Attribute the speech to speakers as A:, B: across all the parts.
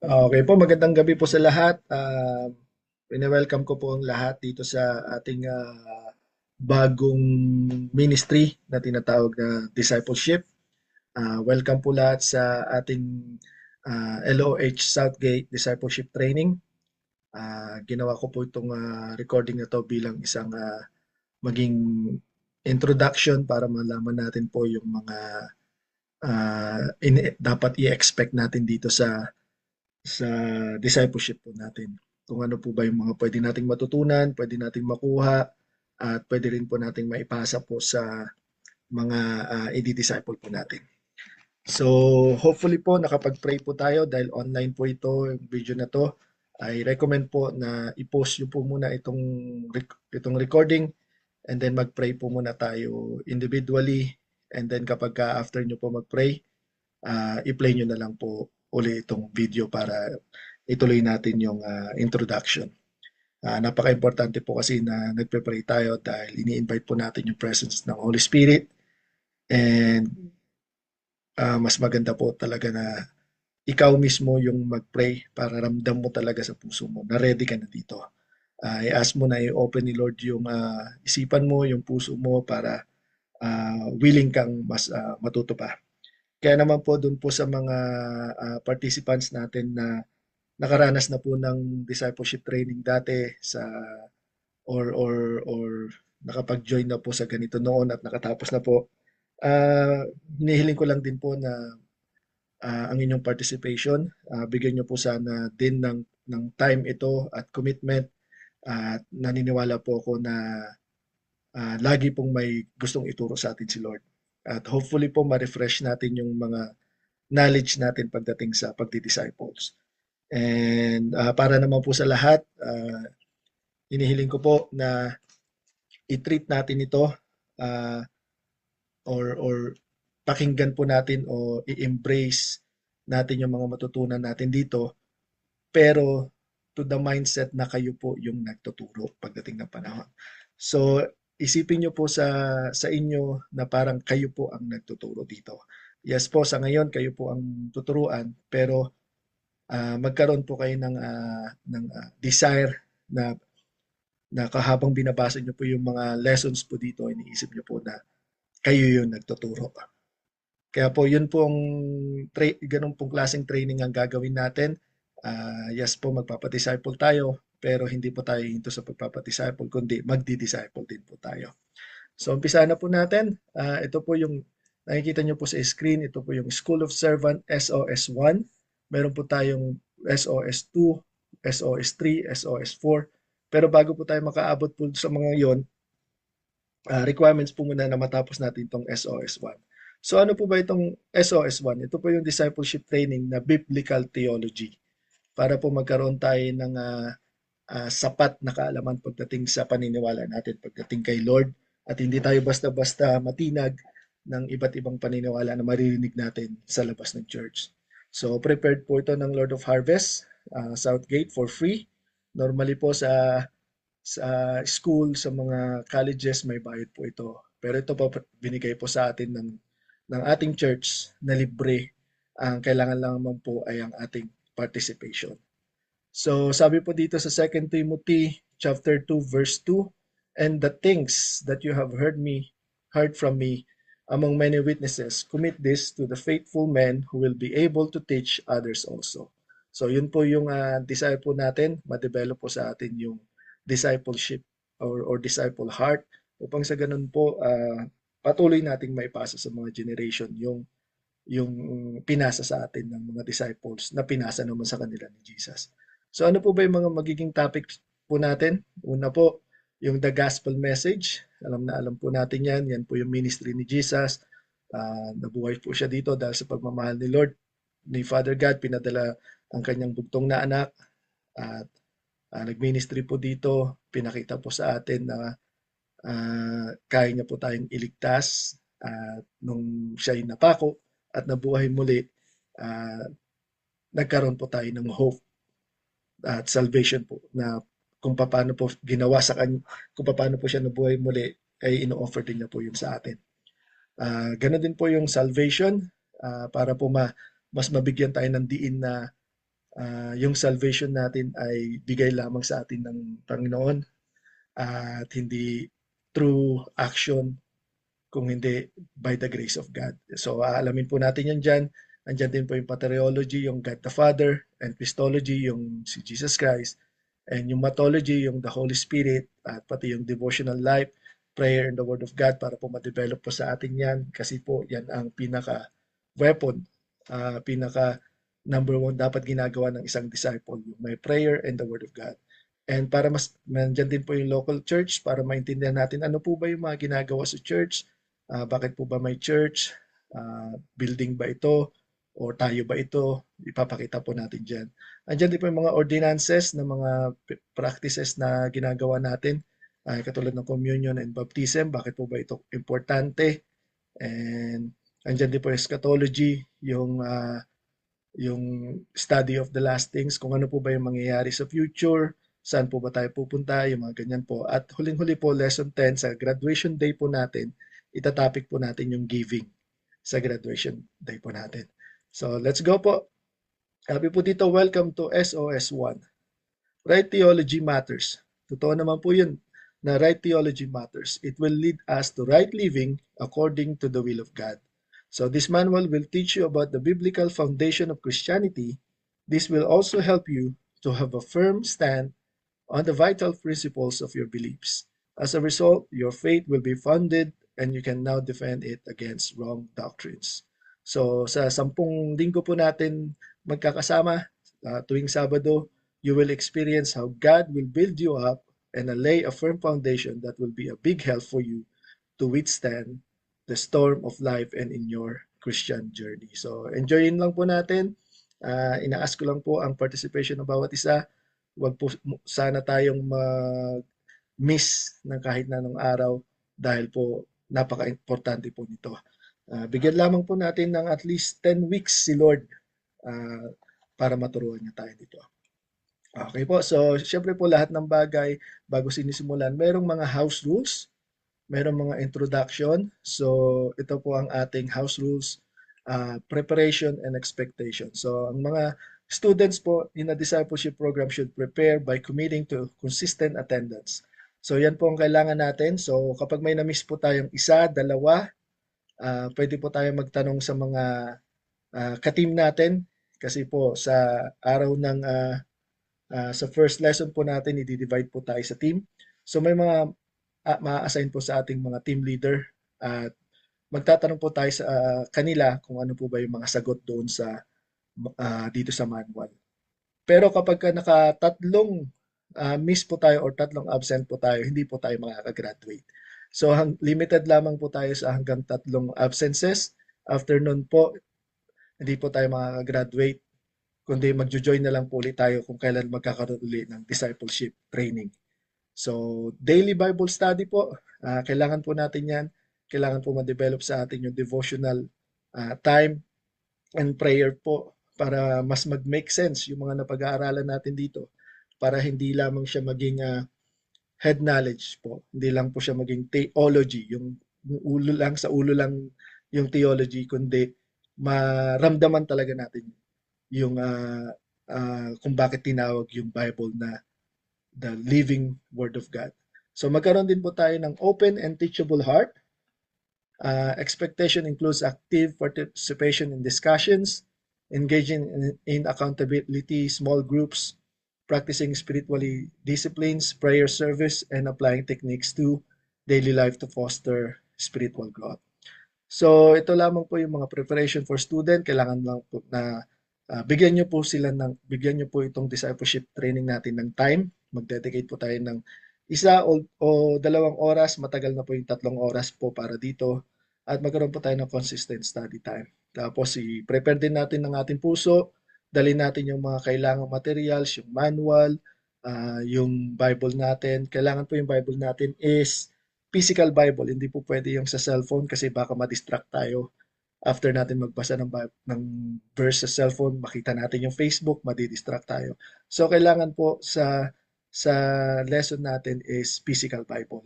A: Okay po, magandang gabi po sa lahat. Welcome ko po ang lahat dito sa ating bagong ministry na tinatawag na discipleship. Welcome po lahat sa ating LOH Southgate Discipleship Training. Ginawa ko po itong recording na to bilang isang maging introduction para malaman natin po yung mga dapat i-expect natin dito sa discipleship po natin. Kung ano po ba yung mga pwede nating matutunan, pwede nating makuha, at pwede rin po nating maipasa po sa mga i-disciple po natin. So, hopefully po nakapag-pray po tayo dahil online po ito, yung video na to. I recommend po na i-post nyo po muna itong recording and then mag-pray po muna tayo individually and then kapag after nyo po mag-pray, i-play nyo na lang po uli itong video para ituloy natin yung introduction. Napaka-importante po kasi na nagpe-pray tayo dahil ini-invite po natin yung presence ng Holy Spirit and mas maganda po talaga na ikaw mismo yung mag-pray para ramdam mo talaga sa puso mo na ready ka na dito. I-ask mo na i-open ni Lord yung isipan mo, yung puso mo para willing kang mas matuto pa. Kaya naman po dun po sa mga participants natin na nakaranas na po ng discipleship training dati sa or nakapag-join na po sa ganito noon at nakatapos na po. Hinihiling ko lang din po na ang inyong participation, bigyan niyo po sana din ng time ito at commitment at naniniwala po ako na lagi pong may gustong ituro sa atin si Lord. At hopefully po ma-refresh natin yung mga knowledge natin pagdating sa pagdi-disciples. And para naman po sa lahat, hinihiling ko po na i-treat natin ito uh, or pakinggan po natin o i-embrace natin yung mga matutunan natin dito pero to the mindset na kayo po yung nagtuturo pagdating ng panahon. So isipin nyo po sa inyo na parang kayo po ang nagtuturo dito. Yes po, sa ngayon kayo po ang tuturuan pero magkaroon po kayo ng desire na kahabang binabasa niyo po yung mga lessons po dito, iniisip niyo po na kayo yung nagtuturo. Kaya po yun pong ganun pong klaseng training ang gagawin natin. Yes po, magpapadisciple tayo, pero hindi po tayo hinto sa pagpapadisciple, kundi magdi-disciple din po tayo. So, umpisa na po natin. Ito po yung nakikita nyo po sa screen. Ito po yung School of Servant SOS1. Meron po tayong SOS2, SOS3, SOS4. Pero bago po tayo makaabot po sa mga yon, requirements po muna na matapos natin itong SOS1. So ano po ba itong SOS1? Ito po yung discipleship training na biblical theology para po magkaroon tayo ng sapat na kaalaman pagdating sa paniniwala natin, pagdating kay Lord at hindi tayo basta-basta matinag ng iba't ibang paniniwala na maririnig natin sa labas ng church. So prepared po ito ng Lord of Harvest, Southgate for free. Normally po sa school, sa mga colleges, may bayad po ito. Pero ito po binigay po sa atin ng ating church na libre. Ang kailangan lang naman po ay ang ating participation. So sabi po dito sa 2 Timothy chapter 2 verse 2, and the things that you have heard from me among many witnesses, commit this to the faithful men who will be able to teach others also. So yun po yung desire po natin, ma-develop po sa atin yung discipleship or disciple heart upang sa ganun po patuloy nating maipasa sa mga generation yung pinasa sa atin ng mga disciples na pinasa naman sa kanila ni Jesus. So ano po ba yung mga magiging topics po natin? Una po, yung the gospel message. Alam na alam po natin yan. Yan po yung ministry ni Jesus. Nabuhay po siya dito dahil sa pagmamahal ni Lord, ni Father God, pinadala ang kanyang bugtong na anak at nag-ministry po dito. Pinakita po sa atin na kaya niya po tayong iligtas nung siya ay napako at nabuhay muli, uh, nagkaroon po tayo ng hope at salvation po na kung paano po ginawa sa kanya, kung paano po siya nabuhay muli, ay ino-offer din niya po yun sa atin. Ganun din po yung salvation para po mas mabigyan tayo ng diin na Yung salvation natin ay bigay lamang sa atin ng Panginoon at hindi through action kung hindi by the grace of God. So aalamin po natin yan dyan. Andyan din po yung Pateriology, yung God the Father, and Christology, yung si Jesus Christ, and yung Mathology, yung the Holy Spirit, at pati yung devotional life, prayer and the Word of God para po ma-develop po sa atin yan kasi po yan ang pinaka-weapon, pinaka number one dapat ginagawa ng isang disciple, yung may prayer and the Word of God. And para mas nandiyan din po yung local church para maintindihan natin ano po ba yung mga ginagawa sa church, bakit po ba may church, building ba ito, o tayo ba ito, ipapakita po natin dyan. Andiyan din po yung mga ordinances na mga practices na ginagawa natin, katulad ng communion and baptism, bakit po ba ito importante, and andyan din po yung eschatology, yung study of the last things, kung ano po ba yung mangyayari sa future, saan po ba tayo pupunta, yung mga ganyan po. At huling-huli po, lesson 10, sa graduation day po natin, itatopic po natin yung giving sa graduation day po natin. So, let's go po. Sabi po dito, welcome to SOS1. Right theology matters. Totoo naman po yun na right theology matters. It will lead us to right living according to the will of God. So this manual will teach you about the biblical foundation of Christianity. This will also help you to have a firm stand on the vital principles of your beliefs. As a result, your faith will be founded and you can now defend it against wrong doctrines. So sa 10 linggo po natin magkakasama tuwing Sabado, you will experience how God will build you up and lay a firm foundation that will be a big help for you to withstand the storm of life and in your Christian journey. So enjoyin lang po natin. Ina-ask ko lang po ang participation ng bawat isa. Huwag po sana tayong mag-miss ng kahit na anong araw dahil po napaka-importante po nito. Bigyan lamang po natin ng at least 10 weeks si Lord uh, para maturuan niya tayo dito. Okay po, so syempre po lahat ng bagay bago sinisimulan, merong mga house rules, merong mga introduction. So ito po ang ating house rules, preparation and expectation. So ang mga students po in a discipleship program should prepare by committing to consistent attendance. So yan po ang kailangan natin. So kapag may na-miss po tayong isa, dalawa, pwede po tayo magtanong sa mga ka-team natin kasi po sa araw ng sa first lesson po natin, i-divide po tayo sa team. So may mga ma-assign po sa ating mga team leader at magtatanong po tayo sa kanila kung ano po ba yung mga sagot doon sa dito sa manual. Pero kapag nakatatlong miss po tayo or tatlong absent po tayo, hindi po tayo makakagraduate. So limited lamang po tayo sa hanggang 3 absences. After nun po, hindi po tayo makakagraduate, kundi magjo-join na lang po ulit tayo kung kailan magkakaroon ulit ng discipleship training. So, daily Bible study po, kailangan po natin yan. Kailangan po ma-develop sa atin yung devotional time and prayer po para mas mag-make sense yung mga napag-aaralan natin dito para hindi lamang siya maging head knowledge po. Hindi lang po siya maging theology, yung ulo lang sa ulo lang yung theology, kundi maramdaman talaga natin yung kung bakit tinawag yung Bible na the living Word of God. So magkaroon din po tayo ng open and teachable heart. Expectation includes active participation in discussions, engaging in accountability, small groups, practicing spiritually disciplines, prayer service, and applying techniques to daily life to foster spiritual growth. So ito lamang po yung mga preparation for student. Kailangan lang po na bigyan nyo po itong discipleship training natin ng time. Mag-dedicate po tayo ng 1 o 2 oras. Matagal na po yung 3 oras po para dito. At magkaroon po tayo ng consistent study time. Tapos i-prepare din natin ng ating puso. Dalhin natin yung mga kailangang materials, yung manual, yung Bible natin. Kailangan po yung Bible natin is physical Bible. Hindi po pwede yung sa cellphone kasi baka ma-distract tayo after natin magbasa ng verse sa cellphone, makita natin yung Facebook, madidistract tayo. So, kailangan po sa lesson natin is physical Bible.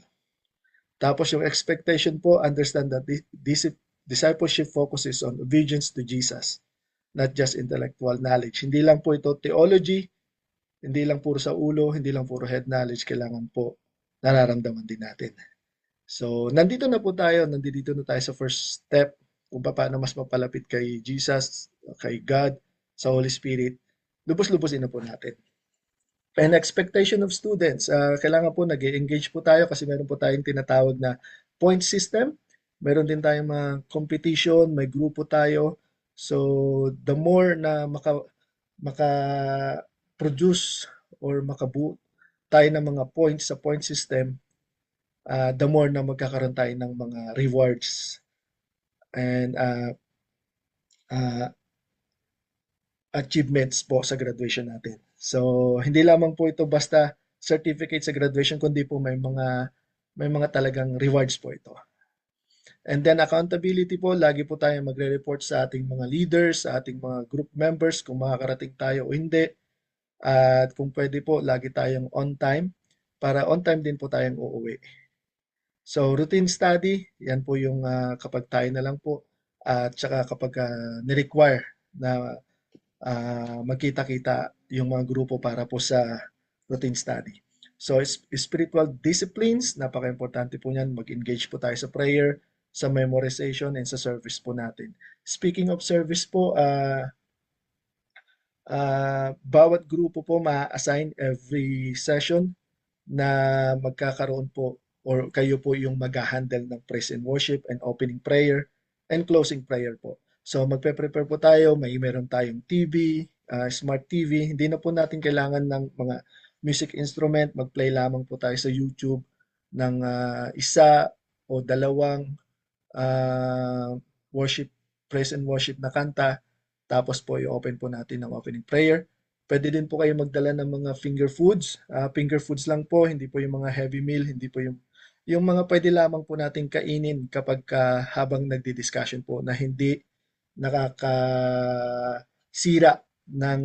A: Tapos yung expectation po, understand that this discipleship focuses on obedience to Jesus, not just intellectual knowledge. Hindi lang po ito theology, hindi lang puro sa ulo, hindi lang puro head knowledge, kailangan po nararamdaman din natin. So, nandito na po tayo, nandito na tayo sa first step kung paano mas mapalapit kay Jesus, kay God, sa Holy Spirit. Lubos-lubosin na po natin. And expectation of students, kailangan po nag-engage po tayo kasi meron po tayong tinatawag na point system. Meron din tayong mga competition, may grupo tayo. So, the more na maka-produce or makabuo tayo ng mga points sa point system, the more na magkakaroon tayo ng mga rewards and uh, achievements po sa graduation natin. So, hindi lamang po ito basta certificate sa graduation, kundi po may mga talagang rewards po ito. And then accountability po, lagi po tayong magre-report sa ating mga leaders, sa ating mga group members kung makakarating tayo o hindi. At kung pwede po, lagi tayong on time para on time din po tayong uuwi. So routine study, yan po yung kapag tayo na lang po at saka kapag ni-require na magkita-kita yung mga grupo para po sa routine study. So spiritual disciplines, napaka-importante po niyan. Mag-engage po tayo sa prayer, sa memorization, and sa service po natin. Speaking of service po, bawat grupo po ma-assign every session na magkakaroon po or kayo po yung mag-handle ng praise and worship and opening prayer and closing prayer po. So magpe-prepare po tayo, meron tayong TV, smart TV. Hindi na po natin kailangan ng mga music instrument, mag-play lamang po tayo sa YouTube ng isa o dalawang uh, worship, praise and worship na kanta. Tapos po i-open po natin ang opening prayer. Pwede din po kayo magdala ng mga finger foods. Finger foods lang po, hindi po yung mga heavy meal, hindi po yung mga pwede lamang po nating kainin kapag habang nagdi-discussion po na hindi nakakasira ng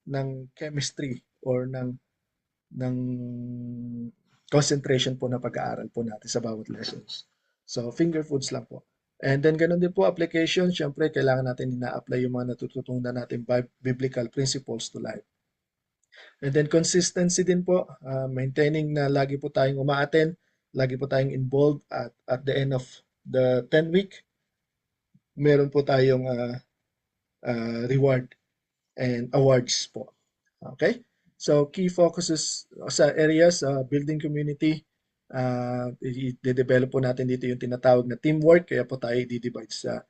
A: ng chemistry or ng concentration po na pag-aaral po natin sa bawat lessons. So, finger foods lang po. And then, ganun din po, application. Siyempre, kailangan natin ina-apply yung mga natututunan natin biblical principles to life. And then, consistency din po. Maintaining na lagi po tayong umaattend, lagi po tayong involved at the end of the 10 week, meron po tayong reward and awards po. Okay? So, key focuses sa areas, building community, i-develop po natin dito yung tinatawag na teamwork, kaya po tayo i-divide sa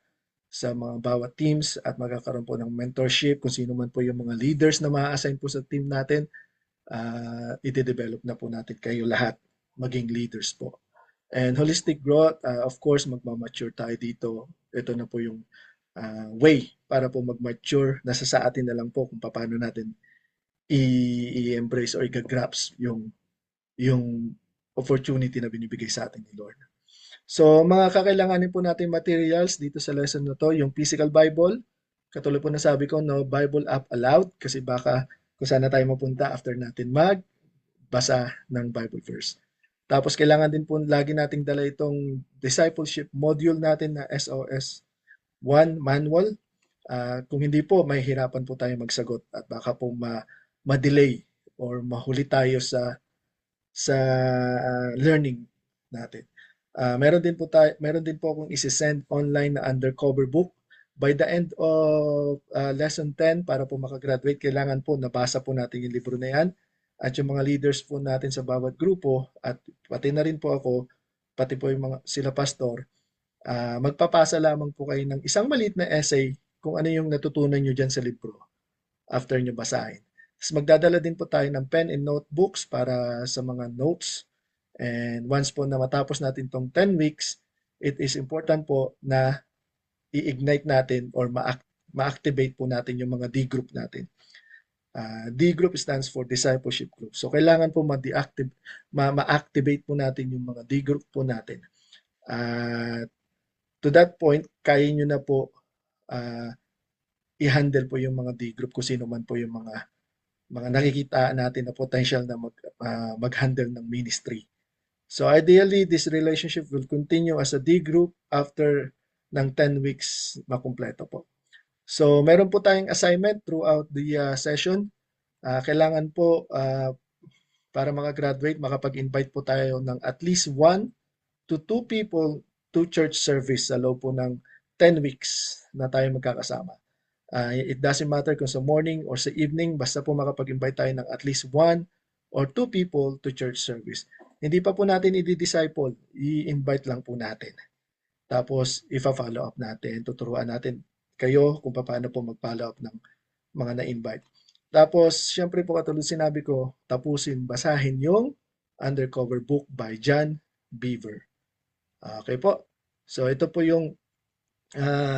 A: mga bawat teams at magkakaroon po ng mentorship kung sino man po yung mga leaders na ma-assign po sa team natin, i-develop na po natin kayo lahat maging leaders po. And holistic growth, of course, magmamature tayo dito. Ito na po yung way para po mag-mature. Nasa sa atin na lang po kung paano natin i-embrace or i-grasp yung opportunity na binibigay sa atin ni Lord. So, mga kakailanganin po natin materials dito sa lesson na to, yung physical Bible. Katulad po na sabi ko, no Bible app allowed kasi baka kung saan na tayo mapunta after natin magbasa ng Bible verse. Tapos kailangan din po lagi nating dala itong discipleship module natin na SOS 1 manual. Kung hindi po, mahihirapan po tayo magsagot at baka po ma-delay or mahuli tayo sa learning natin. Meron din po akong isi-send online na undercover book. By the end of lesson 10 para po makagraduate, kailangan po nabasa po natin yung libro na yan at yung mga leaders po natin sa bawat grupo at pati na rin po ako, pati po yung mga sila pastor, magpapasa lamang po kayo ng isang maliit na essay kung ano yung natutunan nyo dyan sa libro after nyo basahin. Tapos magdadala din po tayo ng pen and notebooks para sa mga notes. And once po na matapos natin tong 10 weeks, it is important po na i-ignite natin or ma-activate po natin yung mga D group natin. D group stands for discipleship group. So kailangan po ma-activate po natin yung mga D group po natin. To that point, kaya nyo na po i-handle po yung mga D group kung sino man po yung mga nakikita natin na potential na mag-handle ng ministry. So ideally, this relationship will continue as a D group after ng 10 weeks makumpleto po. So, meron po tayong assignment throughout the session. Kailangan po para makagraduate, makapag-invite po tayo ng at least 1 to 2 people to church service sa loob po ng 10 weeks na tayo magkakasama. It doesn't matter kung sa morning or sa evening, basta po makapag-invite tayo ng at least 1 or 2 people to church service. Hindi pa po natin i-disciple, i-invite lang po natin. Tapos, ifa-follow up natin, tuturuan natin kayo kung paano po mag-follow up ng mga na-invite. Tapos, syempre po katulad sinabi ko, tapusin, basahin yung Undercover Book by John Beaver. Okay po. So, ito po yung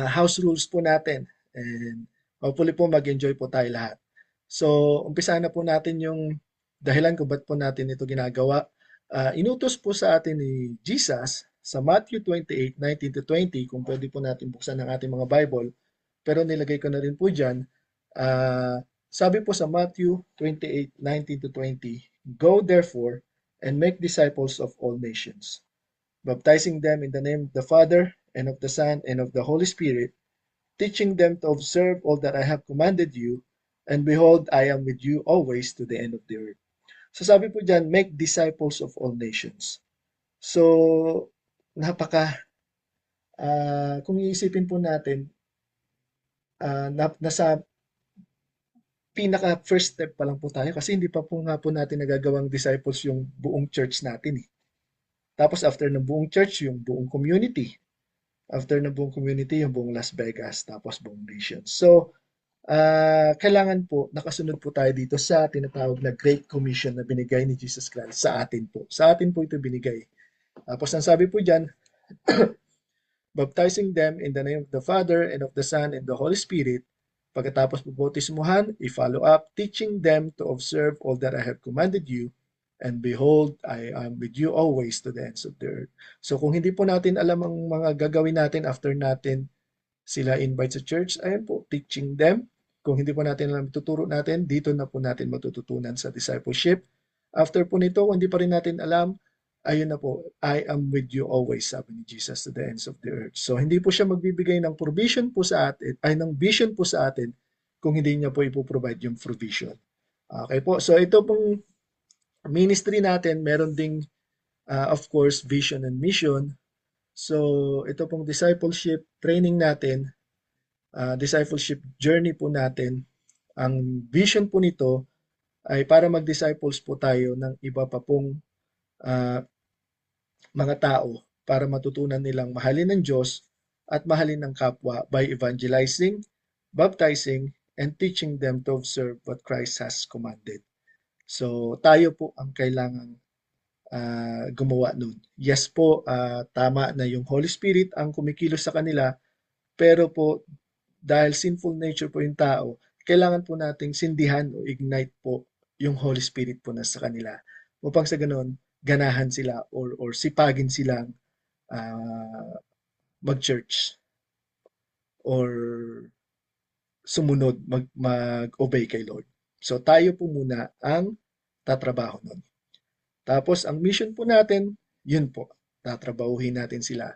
A: house rules po natin. And hopefully po mag-enjoy po tayo lahat. So, umpisa na po natin yung dahilan kung ba't po natin ito ginagawa. Inutos po sa atin ni Jesus sa Matthew 28:19-20, kung pwede po natin buksan ang ating mga Bible, pero nilagay ko na rin po dyan. Sabi po sa Matthew 28:19-20, "Go therefore and make disciples of all nations, baptizing them in the name of the Father and of the Son and of the Holy Spirit, teaching them to observe all that I have commanded you, and behold, I am with you always to the end of the earth." So sabi po dyan, make disciples of all nations. So, kung iisipin po natin, nasa pinaka first step pa lang po tayo kasi hindi pa po nga po natin nagagawang disciples yung buong church natin eh. Tapos after ng buong church, yung buong community. After ng buong community, yung buong Las Vegas, tapos buong nation. So, kailangan po, nakasunod po tayo dito sa tinatawag na Great Commission na binigay ni Jesus Christ sa atin po. Sa atin po ito binigay. Tapos ang sabi po dyan, baptizing them in the name of the Father and of the Son and the Holy Spirit. Pagkatapos po bautismuhan, i-follow up, teaching them to observe all that I have commanded you. And behold, I am with you always to the ends of the earth. So kung hindi po natin alam ang mga gagawin natin after natin sila invite sa church, ayun po, teaching them. Kung hindi po natin alam, tuturo natin, dito na po natin matututunan sa discipleship. After po nito, kung hindi pa rin natin alam, ayun na po, I am with you always, sabi ni Jesus, to the ends of the earth. So, hindi po siya magbibigay ng provision po sa atin, ay ng vision po sa atin, kung hindi niya po ipoprovide yung provision. Okay po, so ito pong ministry natin, meron ding, of course, vision and mission. So, ito pong discipleship training natin, discipleship journey po natin, ang vision po nito ay para mag-disciples po tayo ng iba pa pong uh, mga tao para matutunan nilang mahalin ng Diyos at mahalin ng kapwa by evangelizing, baptizing, and teaching them to observe what Christ has commanded. So, tayo po ang kailangang gumawa nun. Yes po, tama na yung Holy Spirit ang kumikilos sa kanila, pero po, dahil sinful nature po yung tao, kailangan po nating sindihan o ignite po yung Holy Spirit po na sa kanila. Upang sa ganun, ganahan sila or sipagin silang mag-church or sumunod, mag-obey kay Lord. So tayo po muna ang tatrabaho nun. Tapos ang mission po natin, yun po, tatrabahuhin natin sila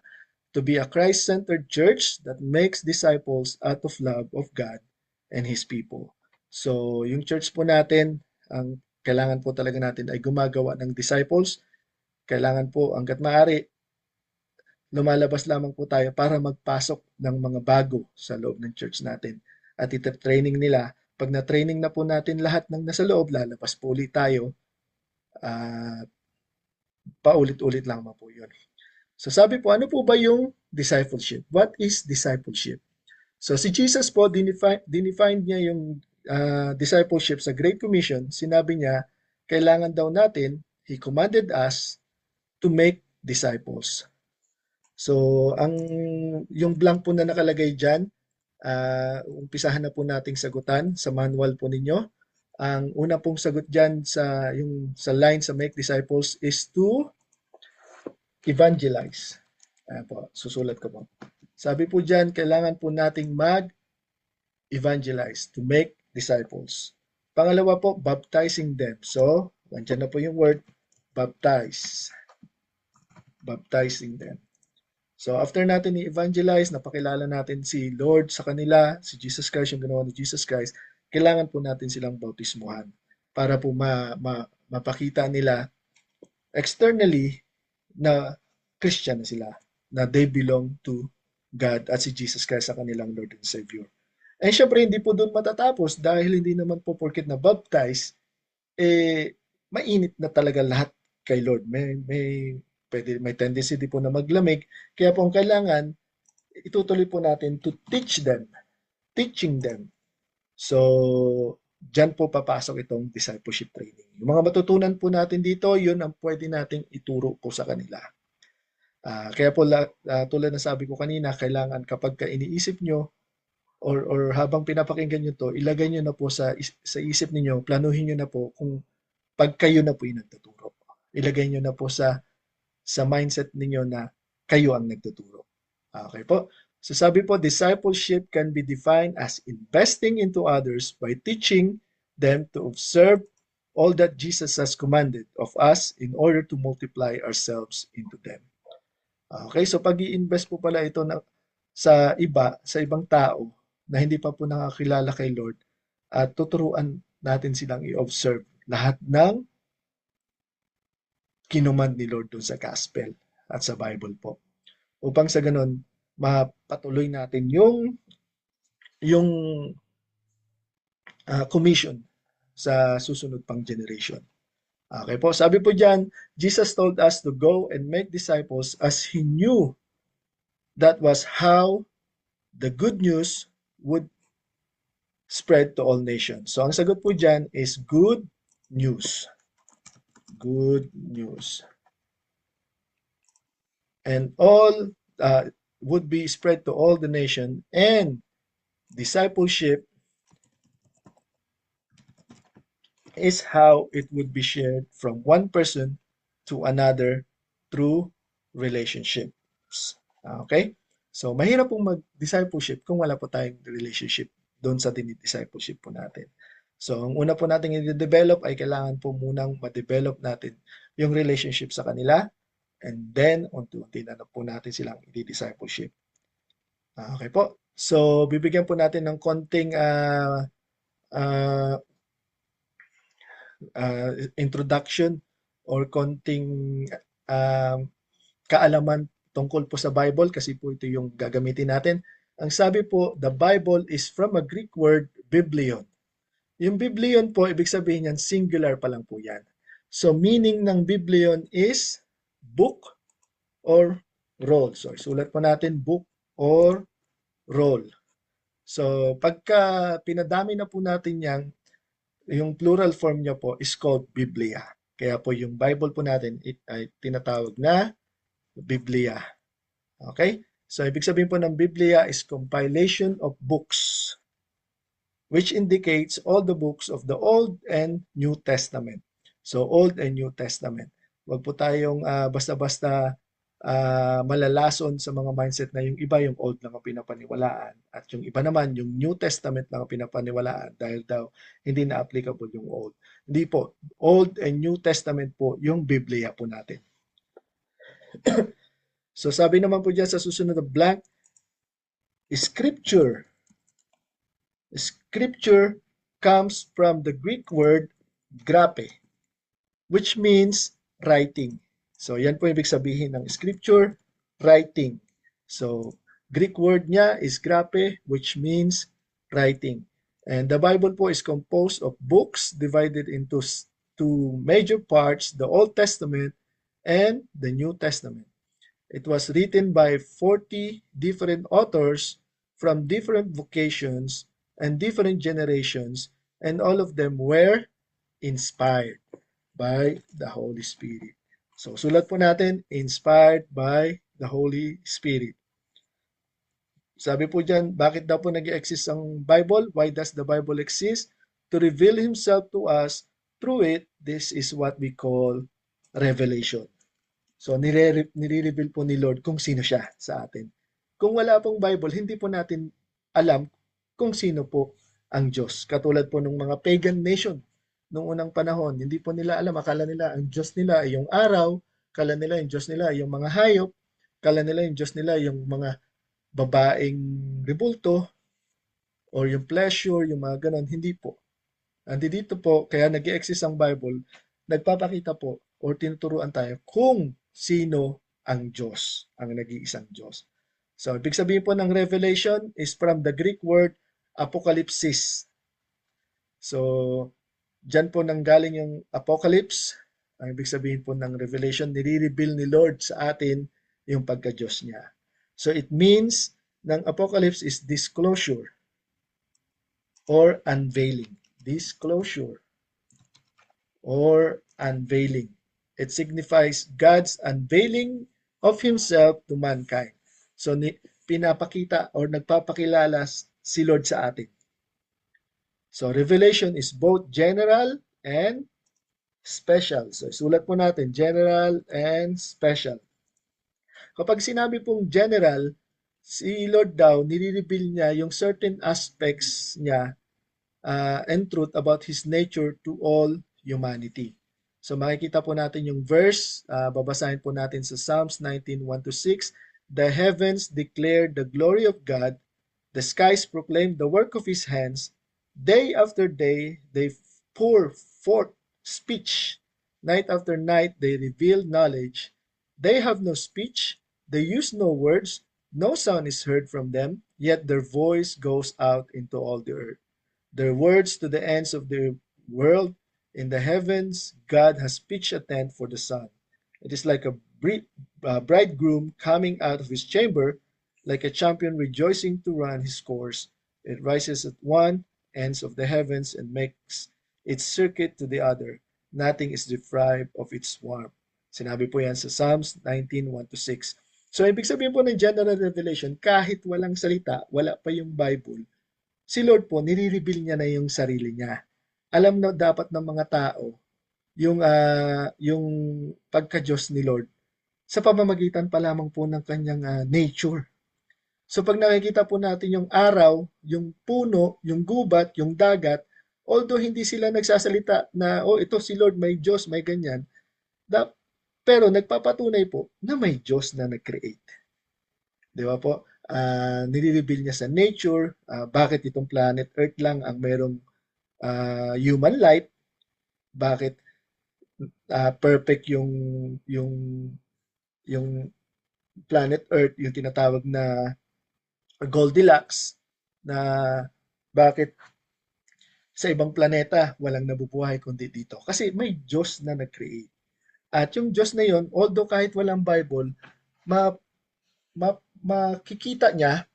A: to be a Christ-centered church that makes disciples out of love of God and His people. So, yung church po natin, ang kailangan po talaga natin ay gumagawa ng disciples. Kailangan po, hanggat maaari, lumalabas lamang po tayo para magpasok ng mga bago sa loob ng church natin. At iti-training nila. Pag na-training na po natin lahat ng nasa loob, lalabas po ulit tayo. Paulit-ulit lang po yun. So sabi po, ano po ba yung discipleship? What is discipleship? So si Jesus po, dinefine niya yung discipleship sa Great Commission. Sinabi niya, kailangan daw natin, He commanded us to make disciples. So yung blank po na nakalagay dyan, umpisahan na po nating sagutan sa manual po ninyo. Ang una pong sagot dyan sa line sa make disciples is to evangelize. Ayan po, susulat ko po. Sabi po dyan, kailangan po nating mag-evangelize, to make disciples. Pangalawa po, baptizing them. So, nandiyan na po yung word, baptize. Baptizing them. So after natin i-evangelize, napakilala natin si Lord sa kanila, si Jesus Christ, yung ginawa ni Jesus Christ, kailangan po natin silang bautismuhan para po mapakita nila externally na Christian na sila, na they belong to God at si Jesus Christ sa kanilang Lord and Savior. Eh syempre hindi po doon matatapos dahil hindi naman po porket na baptize, mainit na talaga lahat kay Lord. May tendency din po na maglamig. Kaya po ang kailangan, itutuloy po natin to teach them, teaching them. So, dyan po papasok itong discipleship training. Yung mga matutunan po natin dito, yun ang pwede nating ituro po sa kanila. Kaya po, tulad na sabi ko kanina, kailangan kapag ka iniisip nyo or habang pinapakinggan nyo to, ilagay nyo na po sa isip niyo, planuhin nyo na po kung pag kayo na po yung nagtuturo. Ilagay nyo na po sa mindset ninyo na kayo ang nagtuturo. Okay po? So sabi po, discipleship can be defined as investing into others by teaching them to observe all that Jesus has commanded of us in order to multiply ourselves into them. Okay, so pag i-invest po pala ito sa ibang tao na hindi pa po nakakilala kay Lord, at tuturuan natin silang i-observe lahat ng kinumand ni Lord dun sa gospel at sa Bible po. Upang sa ganun, mapatuloy natin yung commission sa susunod pang generation. Okay po, sabi po dyan, Jesus told us to go and make disciples as He knew that was how the good news would spread to all nations. So ang sagot po dyan is good news. Good news. And all would be spread to all the nation, and discipleship is how it would be shared from one person to another through relationships. Okay? So, mahirap pong mag-discipleship kung wala po tayong relationship doon sa dinidiscipleship po natin. So, ang una po natin i-develop ay kailangan po munang ma-develop natin yung relationship sa kanila, and then unti-unti na po natin silang i-discipleship. Okay po. So, bibigyan po natin ng konting uh, introduction or konting kaalaman tungkol po sa Bible kasi po ito yung gagamitin natin. Ang sabi po, the Bible is from a Greek word, biblion. Yung biblion po, ibig sabihin yan, singular pa lang po yan. So, meaning ng biblion is book or roll. So, sulat po natin book or roll. So, pagka pinadami na po natin yan, yung plural form niya po is called Biblia. Kaya po yung Bible po natin ay tinatawag na Biblia. Okay? So, ibig sabihin po ng Biblia is compilation of books which indicates all the books of the Old and New Testament. So, Old and New Testament. Huwag po tayong basta-basta malalason sa mga mindset na yung iba yung Old lang ang pinapaniwalaan at yung iba naman yung New Testament lang ang pinapaniwalaan dahil daw hindi na applicable yung Old. Hindi po. Old and New Testament po yung Biblia po natin. So sabi naman po dyan sa susunod na blank, Scripture. Scripture comes from the Greek word grape, which means writing. So yan po ibig sabihin ng scripture, writing. So Greek word niya is grape, which means writing. And the Bible po is composed of books divided into two major parts, the Old Testament and the New Testament. It was written by 40 different authors from different vocations and different generations, and all of them were inspired by the Holy Spirit. So, sulat po natin, inspired by the Holy Spirit. Sabi po dyan, bakit daw po nag-exist ang Bible? Why does the Bible exist? To reveal Himself to us through it. This is what we call revelation. So, nire-reveal po ni Lord kung sino siya sa atin. Kung wala pong Bible, hindi po natin alam kung sino po ang Diyos. Katulad po ng mga pagan nation noong unang panahon, hindi po nila alam, akala nila ang Diyos nila ay yung araw, akala nila yung Diyos nila ay yung mga hayop, Kala nila yung Diyos nila yung mga babaeng rebulto or yung pleasure, yung mga ganon. Hindi po. Andi dito po, kaya nag-exist ang Bible, nagpapakita po or tinuturuan tayo kung sino ang Diyos, ang nag-iisang Diyos. So, ibig sabihin po ng revelation is from the Greek word apocalypsis. So, dyan po nanggaling yung apocalypse. Ang ibig sabihin po ng revelation, nire-reveal ni Lord sa atin yung pagka-Diyos niya. So, it means ng apocalypse is disclosure or unveiling. Disclosure or unveiling. It signifies God's unveiling of Himself to mankind. So, pinapakita or nagpapakilala si Lord sa atin. So, revelation is both general and special. So, isulat po natin, general and special. Kapag sinabi pong general, si Lord daw, nire-reveal niya yung certain aspects niya and truth about His nature to all humanity. So makikita po natin yung verse, babasahin po natin sa Psalms 19:1-6. The heavens declare the glory of God, the skies proclaim the work of His hands. Day after day they pour forth speech. Night after night they reveal knowledge. They have no speech, they use no words, no sound is heard from them, yet their voice goes out into all the earth. Their words to the ends of the world. In the heavens, God has pitched a tent for the sun. It is like a bridegroom coming out of his chamber, like a champion rejoicing to run his course. It rises at one ends of the heavens and makes its circuit to the other. Nothing is deprived of its warmth. Sinabi po yan sa Psalms 19:1-6. So, ibig sabihin po ng general revelation, kahit walang salita, wala pa yung Bible, si Lord po, nire-reveal niya na yung sarili niya. Alam na dapat ng mga tao yung pagka-Diyos ni Lord sa pamamagitan pa lamang po ng kanyang nature. So pag nakikita po natin yung araw, yung puno, yung gubat, yung dagat, although hindi sila nagsasalita na, oh, ito si Lord, may Diyos, may ganyan, pero nagpapatunay po na may Diyos na nag-create. Di ba po? Nire-reveal niya sa nature, bakit itong planet Earth lang ang merong human life, bakit perfect yung yung planet Earth, yung tinatawag na Goldilocks, na bakit sa ibang planeta walang nabubuhay kundi dito. Kasi may Diyos na nag-create. At yung Diyos na yon, although kahit walang Bible, makikita niya,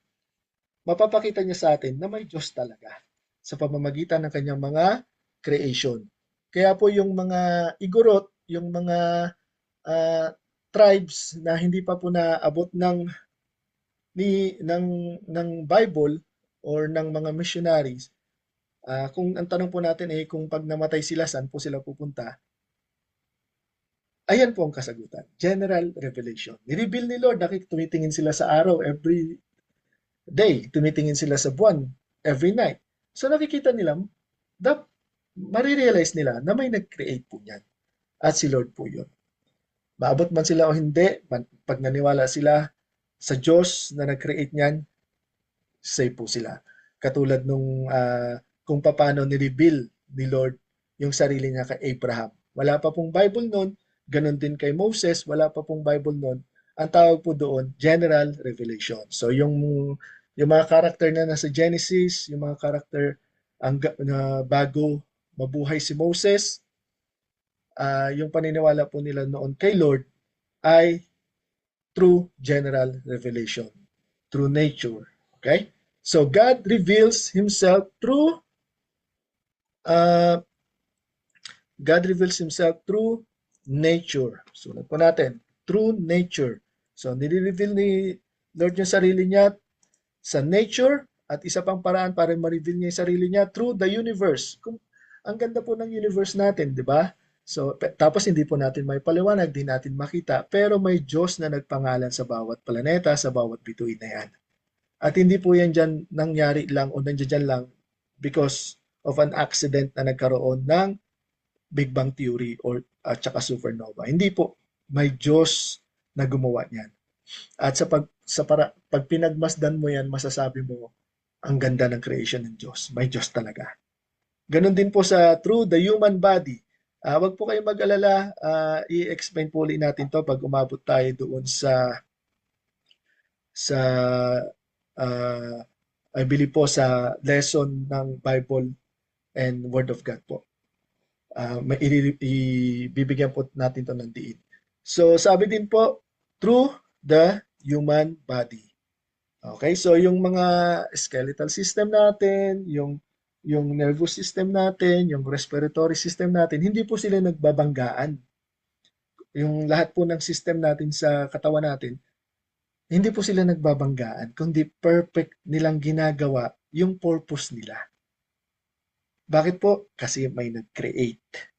A: mapapakita niya sa atin na may Diyos talaga sa pamamagitan ng kanyang mga creation. Kaya po yung mga igorot, yung mga tribes na hindi pa po naabot ng Bible or ng mga missionaries, kung ang tanong po natin ay kung pag namatay sila, saan po sila pupunta? Ayan po ang kasagutan. General revelation. Ni-reveal ni Lord, tumitingin sila sa araw every day, tumitingin sila sa buwan every night. So nakikita nila, marirealize nila na may nag-create po niyan. At si Lord po yun. Maabot man sila o hindi, pag naniwala sila sa Diyos na nag-create niyan, safe po sila. Katulad nung kung paano ni-reveal ni Lord yung sarili niya kay Abraham. Wala pa pong Bible noon, ganun din kay Moses, wala pa pong Bible noon. Ang tawag po doon, general revelation. So yung mga character na nasa Genesis, yung mga character na bago mabuhay si Moses, yung paniniwala po nila noon kay Lord ay through general revelation, through nature. Okay? So God reveals Himself through nature. Sulat po natin, through nature. So nire-reveal ni Lord yung sarili niya sa nature, at isa pang paraan para ma-reveal niya yung sarili niya through the universe. Ang ganda po ng universe natin, di ba? So, tapos hindi po natin may paliwanag, di natin makita, pero may Diyos na nagpangalan sa bawat planeta, sa bawat bituin na yan. At hindi po yan dyan nangyari lang o nandiyan dyan lang because of an accident na nagkaroon ng Big Bang Theory at saka supernova. Hindi po. May Diyos na gumawa niyan. At pag pinagmasdan mo yan, masasabi mo, ang ganda ng creation ng Diyos. May Diyos talaga. Ganon din po sa through the human body. Wag po kayong mag-alala, i-explain po ulit natin to pag umabot tayo doon sa uh, I believe po sa lesson ng Bible and Word of God po. Ibibigyan po natin to ng diin. So sabi din po, through the human body. Okay, so yung mga skeletal system natin, yung nervous system natin, yung respiratory system natin, hindi po sila nagbabanggaan. Yung lahat po ng system natin sa katawan natin, hindi po sila nagbabanggaan, kundi perfect nilang ginagawa yung purpose nila. Bakit po? Kasi may nag-create.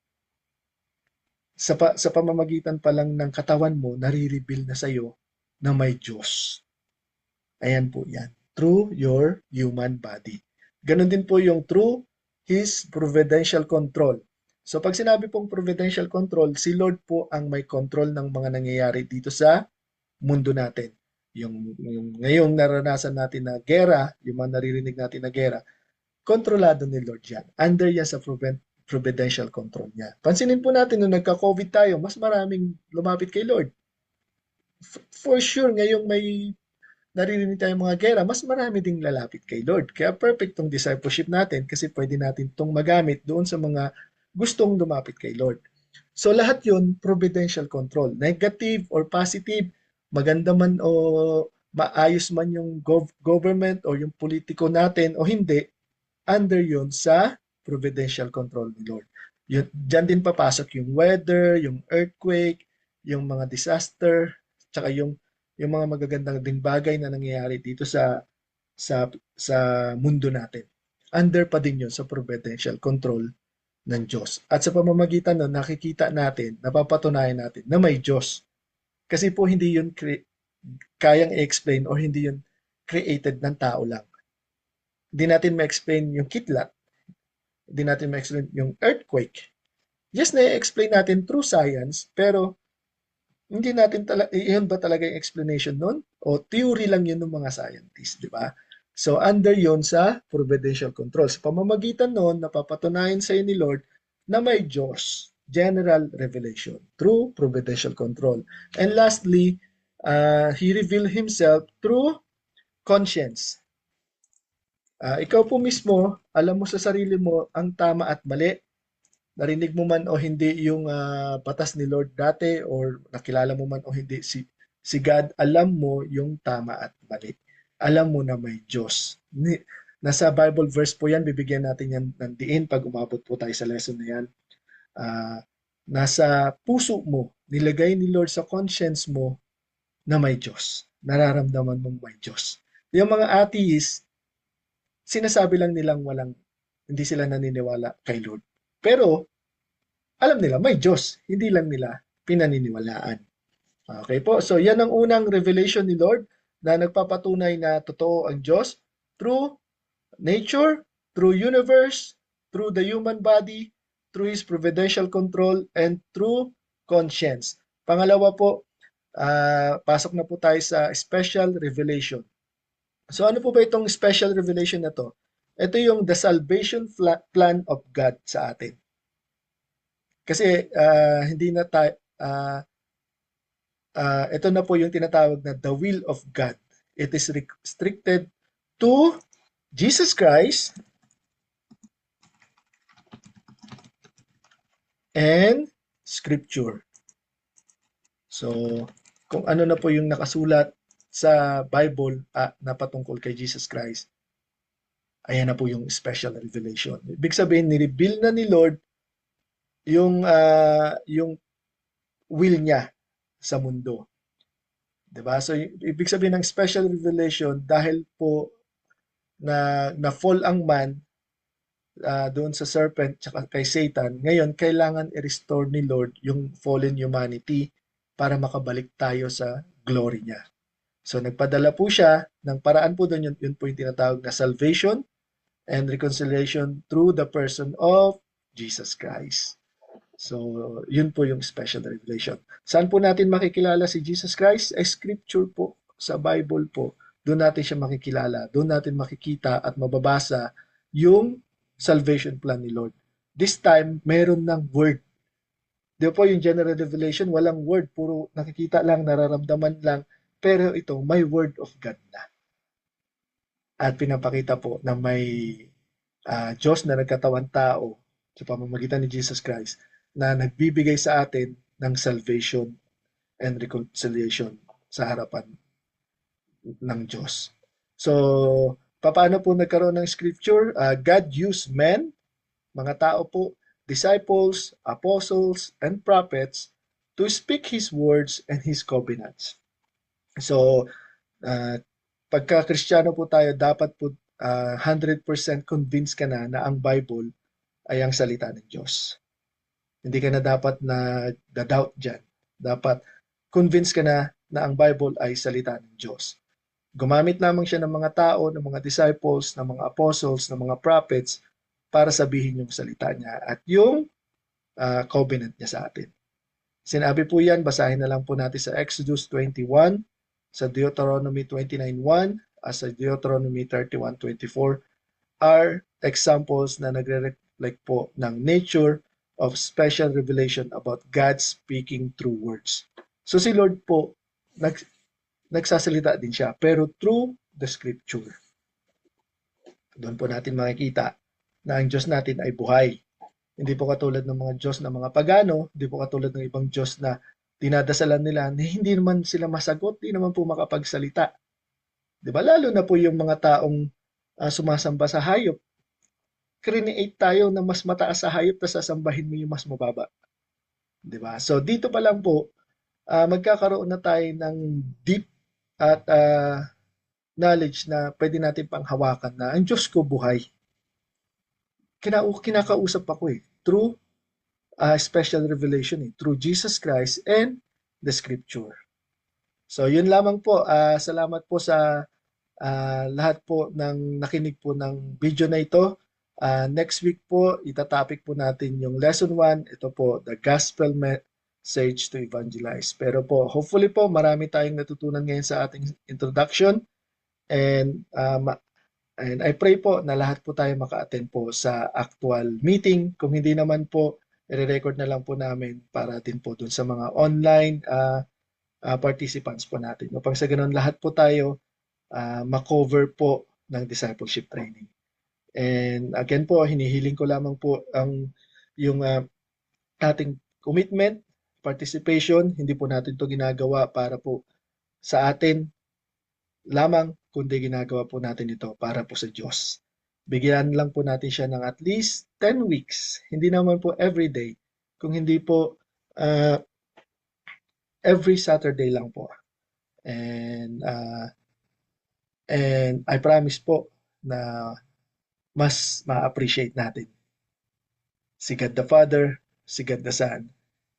A: Sa pamamagitan pa lang ng katawan mo, nare-reveal na sa'yo na may Diyos. Ayan po yan. Through your human body. Ganon din po yung through His providential control. So pag sinabi pong providential control, si Lord po ang may control ng mga nangyayari dito sa mundo natin. Yung ngayong naranasan natin na gera, yung mga naririnig natin na gera, kontrolado ni Lord yan. Under yan sa providential control niya. Pansinin po natin nung nagka-COVID tayo, mas maraming lumapit kay Lord. For sure, ngayong may naririnig tayong mga gera, mas marami ding lalapit kay Lord. Kaya perfect tong discipleship natin kasi pwede natin tong magamit doon sa mga gustong lumapit kay Lord. So lahat yun, providential control. Negative or positive, maganda man o maayos man yung government o yung politiko natin o hindi, under yun sa providential control ni Lord. Yun, dyan din papasok yung weather, yung earthquake, yung mga disaster, tsaka yung mga magagandang ding bagay na nangyayari dito sa mundo natin. Under pa din yun sa providential control ng Diyos. At sa pamamagitan nun, nakikita natin, napapatunayan natin na may Diyos. Kasi po hindi yun kayang i-explain or hindi yun created ng tao lang. Hindi natin ma-explain yung kidlat. Hindi natin ma-explain yung earthquake. Yes, na-explain natin through science, pero hindi natin yun ba talaga yung explanation nun? O theory lang yun ng mga scientists, di ba? So, under yun sa providential control. Sa pamamagitan nun, napapatunayan sa ni Lord na may Diyos. General revelation through providential control. And lastly, He revealed Himself through conscience. Ikaw po mismo, alam mo sa sarili mo ang tama at mali. Narinig mo man o hindi yung batas ni Lord dati or nakilala mo man o hindi si God, alam mo yung tama at mali. Alam mo na may Diyos. Nasa Bible verse po yan, bibigyan natin yan ng diin pag umabot po tayo sa lesson na yan. Nasa puso mo, nilagay ni Lord sa conscience mo na may Diyos. Nararamdaman mong may Diyos. Yung mga atheist, sinasabi lang nilang hindi sila naniniwala kay Lord. Pero, alam nila may Diyos, hindi lang nila pinaniniwalaan. Okay po, so yan ang unang revelation ni Lord na nagpapatunay na totoo ang Diyos through nature, through universe, through the human body, through His providential control, and through conscience. Pangalawa po, pasok na po tayo sa special revelation. So ano po ba itong special revelation na to? Ito yung the salvation plan of God sa atin. Kasi hindi na tayo, ito na po yung tinatawag na the will of God. It is restricted to Jesus Christ and Scripture. So, kung ano na po yung nakasulat sa Bible na patungkol kay Jesus Christ, ayan na po yung special revelation. Ibig sabihin, nireveal na ni Lord yung will niya sa mundo. Diba? So, ibig sabihin ng special revelation, dahil po na fall ang man doon sa serpent tsaka kay Satan, ngayon kailangan i-restore ni Lord yung fallen humanity para makabalik tayo sa glory niya. So nagpadala po siya ng paraan po doon, yun po yung tinatawag na salvation and reconciliation through the person of Jesus Christ. So, yun po yung special revelation. Saan po natin makikilala si Jesus Christ? Ay scripture po, sa Bible po. Doon natin siya makikilala. Doon natin makikita at mababasa yung salvation plan ni Lord. This time, meron ng word. Di po yung general revelation, walang word. Puro nakikita lang, nararamdaman lang. Pero ito, may word of God na. At pinapakita po na may Diyos na nagkatawang tao sa pamamagitan ni Jesus Christ na nagbibigay sa atin ng salvation and reconciliation sa harapan ng Diyos. So, paano po nagkaroon ng scripture? God used men, mga tao po, disciples, apostles, and prophets to speak His words and His covenants. So, uh, pagka Kristiyano po tayo, dapat po 100% convinced ka na ang Bible ay ang salita ng Diyos. Hindi ka na dapat na doubt dyan. Dapat convinced ka na ang Bible ay salita ng Diyos. Gumamit lamang siya ng mga tao, ng mga disciples, ng mga apostles, ng mga prophets para sabihin yung salita niya at yung covenant niya sa atin. Sinabi po yan, basahin na lang po natin sa Exodus 21, sa Deuteronomy 29:1, at sa Deuteronomy 31:24 are examples na nagre-reflect po ng nature of special revelation about God speaking through words. So si Lord po, nagsasalita din siya, pero through the scripture. Doon po natin makikita na ang Diyos natin ay buhay. Hindi po katulad ng mga Diyos na mga pagano, hindi po katulad ng ibang Diyos na dinadasalan nila na hindi naman sila masagot, hindi naman po makapagsalita. Di ba? Lalo na po yung mga taong sumasamba sa hayop. Create tayo na mas mataas sa hayop tapos sasambahin mo yung mas mababa. Di ba? So dito pa lang po, magkakaroon na tayo ng deep at knowledge na pwede natin panghawakan na ang Diyos ko buhay. Kinakausap ako through special revelation through Jesus Christ and the scripture. So yun lamang po. Salamat po sa lahat po ng nakinig po ng video na ito. Next week po, itatopic po natin yung lesson 1. Ito po, the gospel message to evangelize. Pero po, hopefully po, marami tayong natutunan ngayon sa ating introduction. And I pray po na lahat po tayo maka-attend po sa actual meeting. Kung hindi naman po, i-record na lang po namin para din po dun sa mga online participants po natin. Upang sa ganun, lahat po tayo makover po ng discipleship training. And again po, hinihiling ko lamang po yung ating commitment, participation. Hindi po natin to ginagawa para po sa atin lamang, kundi ginagawa po natin ito para po sa Diyos. Bigyan lang po natin siya ng at least 10 weeks. Hindi naman po every day. Kung hindi po every Saturday lang po. And I promise po na mas ma-appreciate natin si God the Father, si God the Son,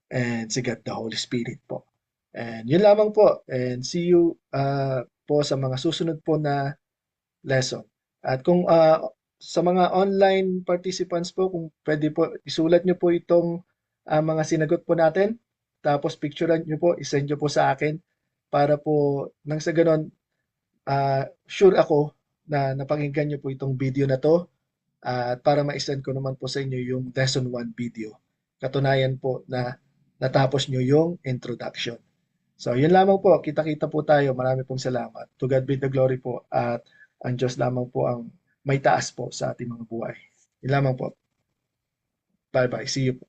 A: and si God the Holy Spirit po. And yun lamang po. And see you po sa mga susunod po na lesson. At kung sa mga online participants po, kung pwede po, isulat nyo po itong mga sinagot po natin. Tapos picturean nyo po, isend nyo po sa akin para po nang sa ganon, sure ako na napakinggan nyo po itong video na to at para ma-send ko naman po sa inyo yung lesson 1 video. Katunayan po na natapos nyo yung introduction. So, yun lamang po. Kita-kita po tayo. Marami pong salamat. To God be the glory po at ang Diyos lamang po ang may taas po sa ating mga buhay. Yun lamang po. Bye-bye. See you po.